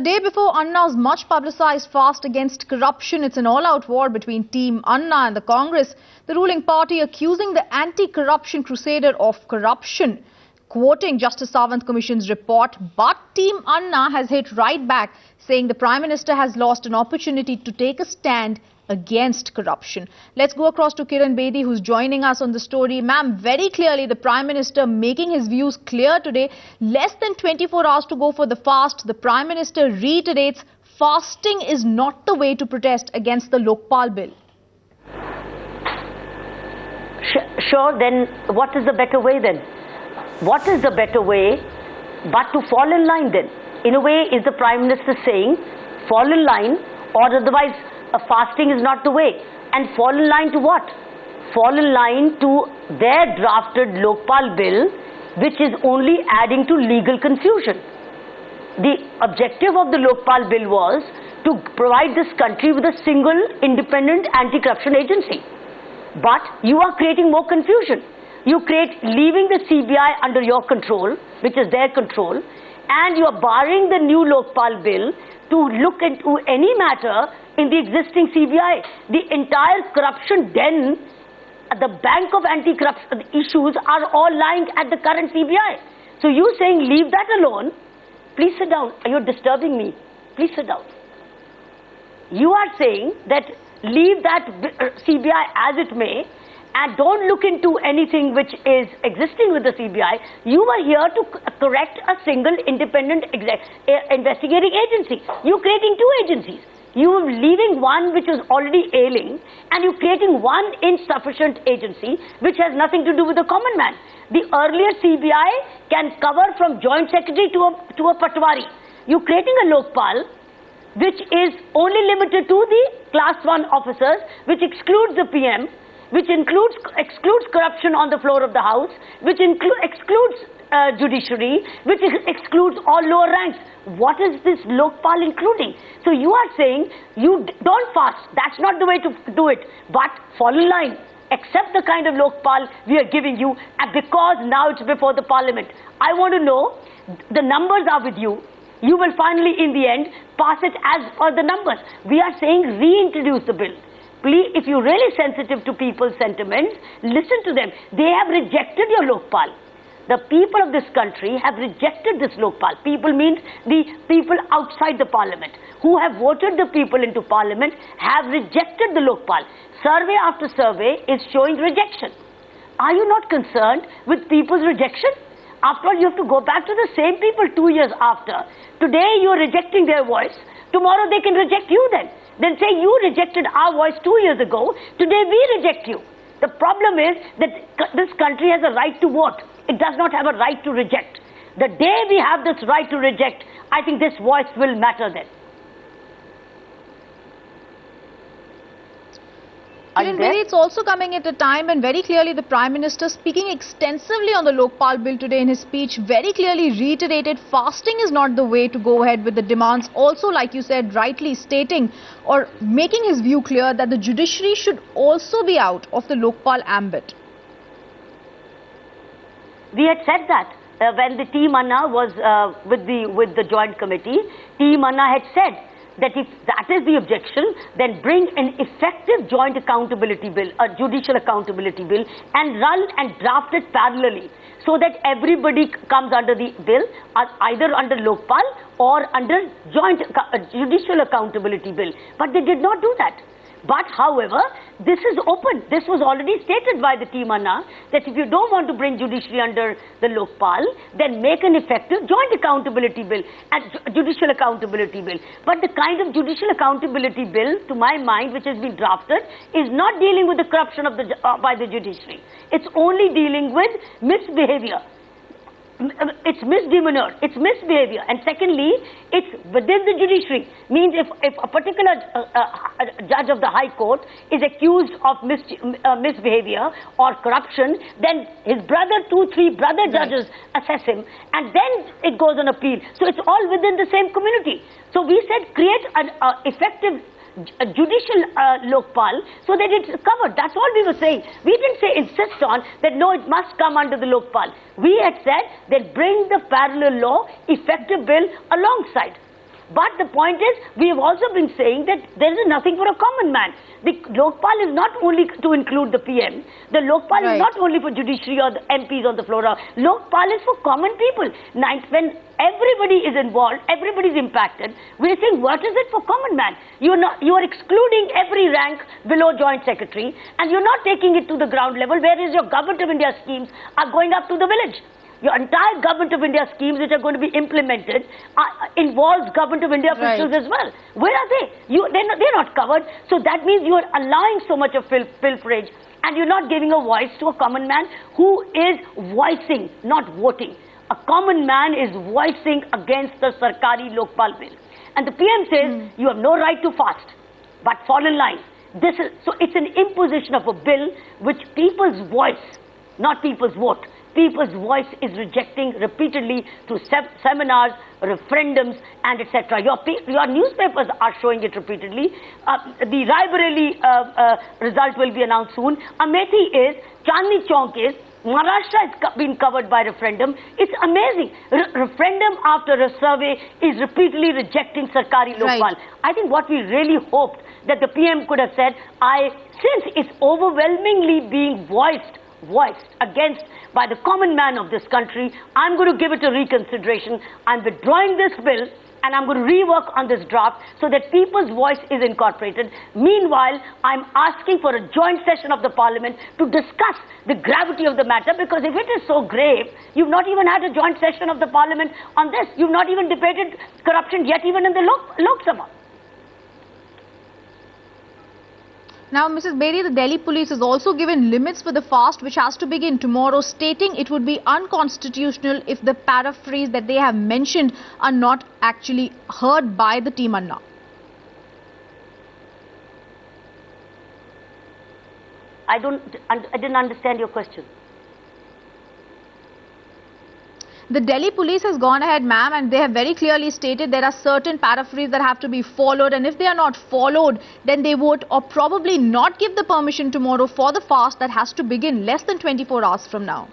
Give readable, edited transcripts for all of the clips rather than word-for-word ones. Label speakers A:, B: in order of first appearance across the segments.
A: A day before Anna's much publicized fast against corruption, it's an all-out war between Team Anna and the Congress, the ruling party accusing the anti-corruption crusader of corruption. Quoting Justice Sawant Commission's report, but Team Anna has hit right back, saying the Prime Minister has lost an opportunity to take a stand against corruption. Let's go across to Kiran Bedi, who's joining us on the story. Ma'am, very clearly the Prime Minister making his views clear today. Less than 24 hours to go for the fast. The Prime Minister reiterates fasting is not the way to protest against the Lokpal bill.
B: Sure, then what is the better way then? What is the better way but to fall in line then? In a way, is the Prime Minister saying fall in line, or otherwise fasting is not the way? And fall in line to what? Fall in line to their drafted Lokpal bill, which is only adding to legal confusion. The objective of the Lokpal bill was to provide this country with a single independent anti-corruption agency. But you are creating more confusion. You create leaving the CBI under your control, which is their control, and you are barring the new Lokpal bill to look into any matter in the existing CBI. The entire corruption den, the bank of anti-corruption issues are all lying at the current CBI. So you saying leave that alone. Please sit down. You're disturbing me. Please sit down. You are saying that leave that CBI as it may and don't look into anything which is existing with the CBI. You were here to correct a single independent investigating agency. You're creating two agencies. You are leaving one which was already ailing, and you're creating one insufficient agency which has nothing to do with the common man. The earlier CBI can cover from Joint Secretary to a Patwari. You're creating a Lokpal which is only limited to the Class 1 officers, which excludes the PM, which excludes corruption on the floor of the House, which excludes judiciary, which excludes all lower ranks. What is this Lokpal including? So you are saying you don't fast. That's not the way to do it. But fall in line. Accept the kind of Lokpal we are giving you, and because now it's before the Parliament. I want to know, the numbers are with you. You will finally, in the end, pass it as per the numbers. We are saying reintroduce the bill. Please, if you're really sensitive to people's sentiments, listen to them. They have rejected your Lokpal. The people of this country have rejected this Lokpal. People means the people outside the Parliament who have voted the people into Parliament have rejected the Lokpal. Survey after survey is showing rejection. Are you not concerned with people's rejection? After all, you have to go back to the same people 2 years after. Today you are rejecting their voice. Tomorrow they can reject you then. Then say you rejected our voice 2 years ago. Today we reject you. The problem is that this country has a right to vote. It does not have a right to reject. The day we have this right to reject, I think this voice will matter then.
A: It's also coming at a time when very clearly the Prime Minister, speaking extensively on the Lokpal bill today in his speech, very clearly reiterated fasting is not the way to go ahead with the demands. Also, like you said, rightly stating or making his view clear that the judiciary should also be out of the Lokpal ambit.
B: We had said that when the Team Anna was with the Joint Committee. Team Anna had said that if that is the objection, then bring an effective joint accountability bill, a judicial accountability bill, and run and draft it parallelly so that everybody comes under the bill, either under Lokpal or under joint judicial accountability bill. But they did not do that. But however, this is open. This was already stated by the Team Anna that if you don't want to bring judiciary under the Lokpal, then make an effective joint accountability bill and judicial accountability bill. But the kind of judicial accountability bill, to my mind, which has been drafted, is not dealing with the corruption of by the judiciary. It's only dealing with misbehavior. It's misdemeanor, it's misbehavior, and secondly, it's within the judiciary. Means if a particular judge of the High Court is accused of misbehavior or corruption, then his brother, 2-3 brother judges assess him, and then it goes on appeal. So it's all within the same community. So we said create an effective judicial Lokpal so that it's covered. That's all we were saying. We didn't say insist on that no, it must come under the Lokpal. We had said that bring the parallel law effective bill alongside. But the point is, we have also been saying that there is nothing for a common man. The Lokpal is not only to include the PM. The Lokpal is not only for judiciary or the MPs on the floor. Lokpal is for common people. When everybody is involved, everybody is impacted, we are saying, what is it for common man? You are excluding every rank below Joint Secretary, and you're not taking it to the ground level, whereas your Government of India schemes are going up to the village. Your entire Government of India schemes which are going to be implemented involves Government of India officials as well. Where are they? They're not covered. So that means you are allowing so much of pilferage, and you're not giving a voice to a common man who is voicing, not voting. A common man is voicing against the Sarkari Lokpal bill. And the PM says, you have no right to fast, but fall in line. So it's an imposition of a bill which people's voice, not people's vote. People's voice is rejecting repeatedly through seminars, referendums, and etc. Your newspapers are showing it repeatedly. The Raebareli result will be announced soon. Amethi is, Chandni Chowk is, Maharashtra has been covered by referendum. It's amazing. Referendum after a survey is repeatedly rejecting Sarkari Lokpal. I think what we really hoped that the PM could have said, since it's overwhelmingly being voiced against by the common man of this country, I'm going to give it a reconsideration. I'm withdrawing this bill, and I'm going to rework on this draft so that people's voice is incorporated. Meanwhile, I'm asking for a joint session of the Parliament to discuss the gravity of the matter, because if it is so grave, you've not even had a joint session of the Parliament on this. You've not even debated corruption yet, even in the Lok Sabha.
A: Now, Mrs. Bedi, the Delhi police has also given limits for the fast, which has to begin tomorrow, stating it would be unconstitutional if the paraphrase that they have mentioned are not actually heard by the Team Anna.
B: I didn't understand your question.
A: The Delhi police has gone ahead, ma'am, and they have very clearly stated there are certain paraphrases that have to be followed, and if they are not followed, then they would or probably not give the permission tomorrow for the fast that has to begin less than 24 hours from now.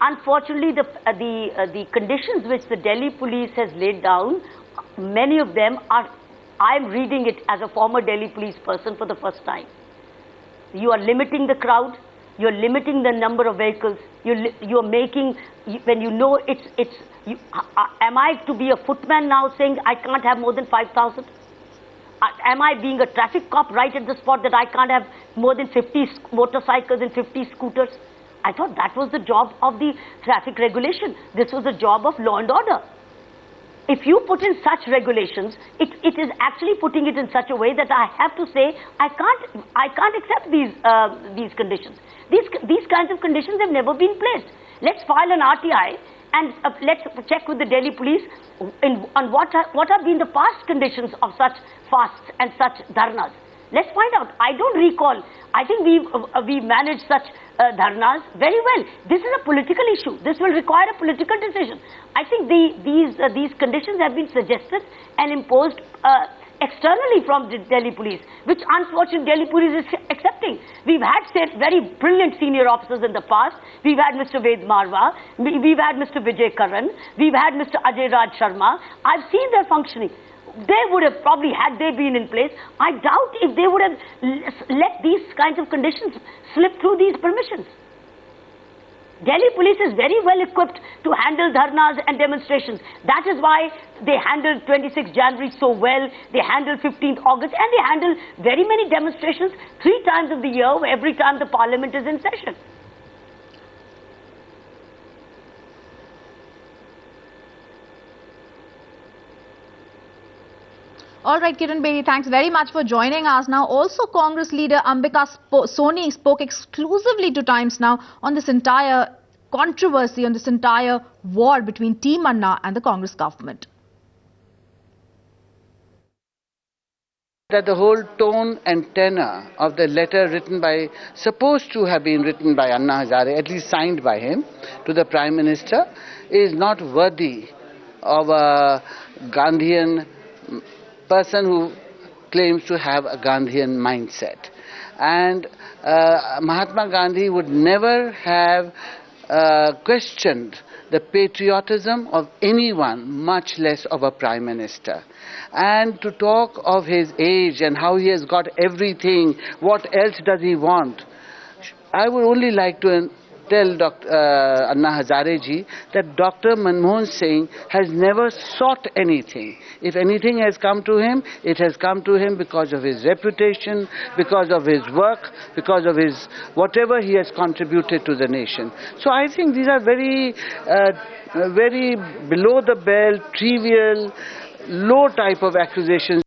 B: Unfortunately, the conditions which the Delhi police has laid down, many of them are, I'm reading it as a former Delhi police person for the first time. You are limiting the crowd. You're limiting the number of vehicles. You're making, when you know am I to be a footman now saying I can't have more than 5,000? Am I being a traffic cop right at the spot that I can't have more than 50 motorcycles and 50 scooters? I thought that was the job of the traffic regulation. This was the job of law and order. If you put in such regulations, it is actually putting it in such a way that I have to say I can't accept these conditions. These kinds of conditions have never been placed. Let's file an RTI and let's check with the Delhi police on what have been the past conditions of such fasts and such dharnas. Let's find out. I don't recall. I think we've managed such dharnas very well. This is a political issue. This will require a political decision. I think these conditions have been suggested and imposed externally from the Delhi police, which unfortunately Delhi police is accepting. We've had very brilliant senior officers in the past. We've had Mr. Ved Marwa. We've had Mr. Vijay Karan. We've had Mr. Ajay Raj Sharma. I've seen their functioning. They would have probably, had they been in place, I doubt if they would have let these kinds of conditions slip through these permissions. Delhi police is very well equipped to handle dharnas and demonstrations. That is why they handled 26 January so well, they handled 15th August, and they handle very many demonstrations 3 times of the year, every time the Parliament is in session.
A: All right, Kiran Bedi, thanks very much for joining us. Now, also Congress leader Ambika Soni spoke exclusively to Times Now on this entire controversy, on this entire war between Team Anna and the Congress government.
C: That the whole tone and tenor of the letter supposed to have been written by Anna Hazare, at least signed by him, to the Prime Minister, is not worthy of a Gandhian person who claims to have a Gandhian mindset. And Mahatma Gandhi would never have questioned the patriotism of anyone, much less of a Prime Minister. And to talk of his age and how he has got everything, what else does he want? I would only like to tell Anna Hazare ji that Dr. Manmohan Singh has never sought anything. If anything has come to him, it has come to him because of his reputation, because of his work, because of his whatever he has contributed to the nation. So I think these are very below the belt, trivial, low type of accusations.